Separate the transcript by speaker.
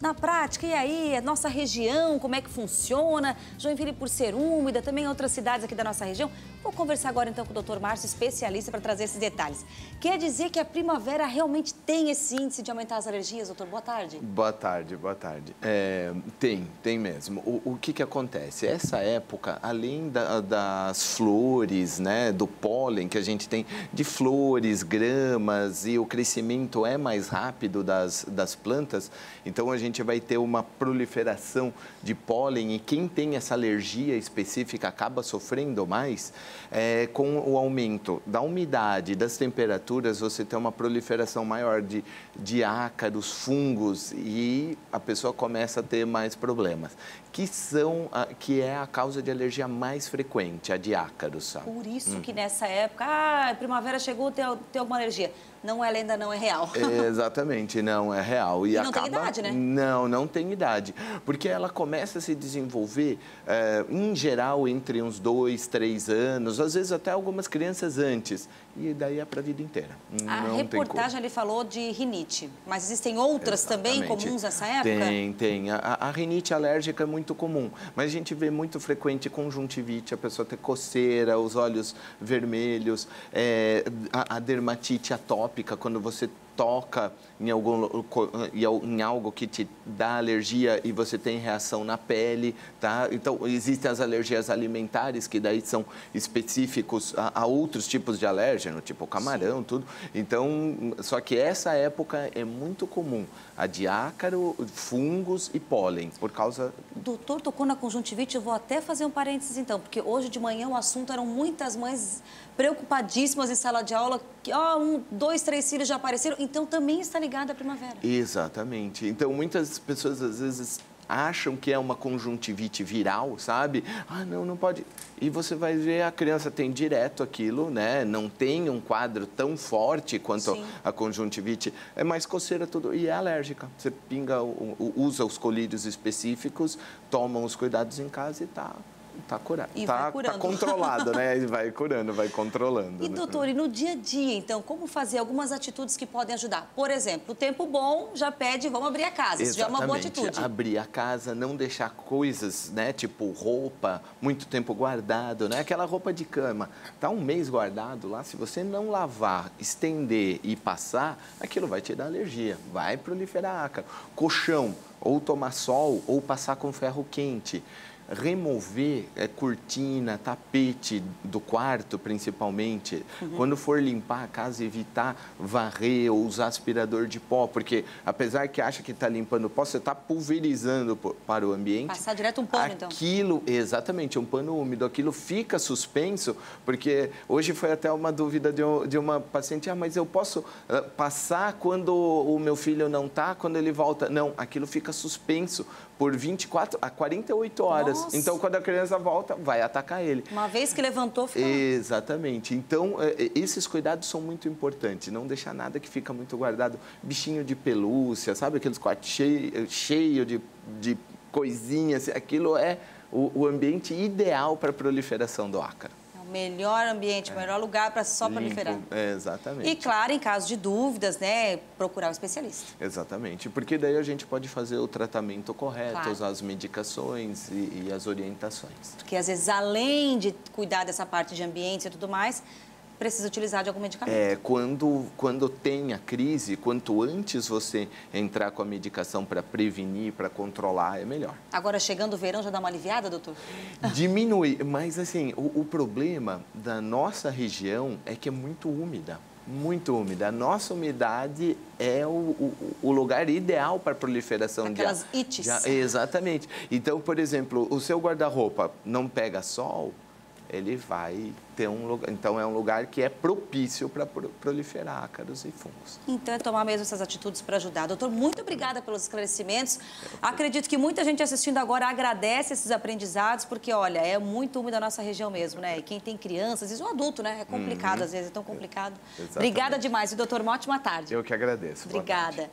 Speaker 1: Na prática, e aí, a nossa região, como é que funciona? Joinville por ser úmida, também outras cidades aqui da nossa região. Vou conversar agora então com o Dr. Márcio, especialista, para trazer esses detalhes. Quer dizer que a primavera realmente tem esse índice de aumentar as alergias, doutor? Boa tarde.
Speaker 2: Boa tarde, boa tarde. Tem mesmo. O que acontece? Essa época, além das flores, né, do pólen que a gente tem, de flores, gramas, e o crescimento é mais rápido das plantas, então a gente vai ter uma proliferação de pólen e quem tem essa alergia específica acaba sofrendo mais. Com o aumento da umidade, das temperaturas, você tem uma proliferação maior de ácaros, fungos e a pessoa começa a ter mais problemas, que é a causa de alergia mais frequente, a de ácaros, sabe?
Speaker 1: Por isso que nessa época, a primavera chegou, tem alguma alergia. Não é lenda, não é real.
Speaker 2: Exatamente, não é real.
Speaker 1: E não tem idade, né?
Speaker 2: Não tem idade, porque ela começa a se desenvolver, em geral, entre uns 2, 3 anos, às vezes até algumas crianças antes, e daí é para a vida inteira.
Speaker 1: A reportagem ele falou de rinite, mas existem outras também comuns nessa época?
Speaker 2: Tem. A rinite alérgica é muito comum, mas a gente vê muito frequente conjuntivite, a pessoa ter coceira, os olhos vermelhos, a dermatite atópica, quando você toca em algo que te dá alergia e você tem reação na pele, tá? Então, existem as alergias alimentares, que daí são específicos a outros tipos de alérgeno, tipo camarão, tudo. Então, só que essa época é muito comum, a de ácaro, fungos e pólen, por causa...
Speaker 1: Doutor, tocou na conjuntivite, eu vou até fazer um parênteses então, porque hoje de manhã o assunto eram muitas mães preocupadíssimas em sala de aula, que 1, 2, 3 filhos já apareceram, então também está ligada à primavera.
Speaker 2: Exatamente. Então, muitas pessoas às vezes acham que é uma conjuntivite viral, sabe? Não pode. E você vai ver, a criança tem direto aquilo, né? Não tem um quadro tão forte quanto a conjuntivite. É mais coceira, tudo. E é alérgica. Você usa os colírios específicos, toma os cuidados em casa e tá curado.
Speaker 1: E vai curando.
Speaker 2: Tá controlado, né? E vai curando, vai controlando.
Speaker 1: E, doutor, e no dia a dia, então, como fazer algumas atitudes que podem ajudar? Por exemplo, o tempo bom já pede, vamos abrir a casa. Isso já é uma boa atitude.
Speaker 2: Abrir a casa, não deixar coisas, né? Tipo roupa, muito tempo guardado, né? Aquela roupa de cama, tá um mês guardado lá, se você não lavar, estender e passar, aquilo vai te dar alergia, vai proliferar ácaro. Colchão, ou tomar sol, ou passar com ferro quente. Remover cortina, tapete do quarto, principalmente. Quando for limpar a casa, evitar varrer ou usar aspirador de pó, porque apesar que acha que está limpando o pó, você está pulverizando para o ambiente.
Speaker 1: Passar direto um pano, então.
Speaker 2: Exatamente, um pano úmido. Aquilo fica suspenso, porque hoje foi até uma dúvida de uma paciente, mas eu posso passar quando o meu filho não está, quando ele volta? Não, aquilo fica suspenso por 24 a 48 horas.
Speaker 1: Nossa.
Speaker 2: Então, quando a criança volta, vai atacar ele.
Speaker 1: Uma vez que levantou, fica...
Speaker 2: Exatamente. Então, esses cuidados são muito importantes. Não deixar nada que fica muito guardado. Bichinho de pelúcia, sabe? Aqueles quartos cheios de coisinhas. Aquilo é o ambiente ideal para a proliferação do ácaro.
Speaker 1: Melhor ambiente, melhor lugar para só proliferar.
Speaker 2: Exatamente.
Speaker 1: E, claro, em caso de dúvidas, né, procurar um especialista.
Speaker 2: Exatamente, porque daí a gente pode fazer o tratamento correto, usar as medicações e as orientações. Porque,
Speaker 1: às vezes, além de cuidar dessa parte de ambiente e tudo mais, precisa utilizar de algum medicamento.
Speaker 2: Quando tem a crise, quanto antes você entrar com a medicação para prevenir, para controlar, é melhor.
Speaker 1: Agora, chegando o verão, já dá uma aliviada, doutor?
Speaker 2: Diminui, mas assim, o problema da nossa região é que é muito úmida. Muito úmida. A nossa umidade é o lugar ideal para a proliferação de
Speaker 1: aquelas ites.
Speaker 2: Exatamente. Então, por exemplo, o seu guarda-roupa não pega sol, ele vai ter um lugar. Então, é um lugar que é propício para proliferar ácaros e fungos.
Speaker 1: Então, é tomar mesmo essas atitudes para ajudar. Doutor, muito obrigada pelos esclarecimentos. Acredito que muita gente assistindo agora agradece esses aprendizados, porque, olha, é muito úmido a nossa região mesmo, né? E quem tem crianças, isso é um adulto, né? É complicado, às vezes é tão complicado. Obrigada demais. E, doutor, uma ótima tarde.
Speaker 2: Eu que agradeço.
Speaker 1: Obrigada.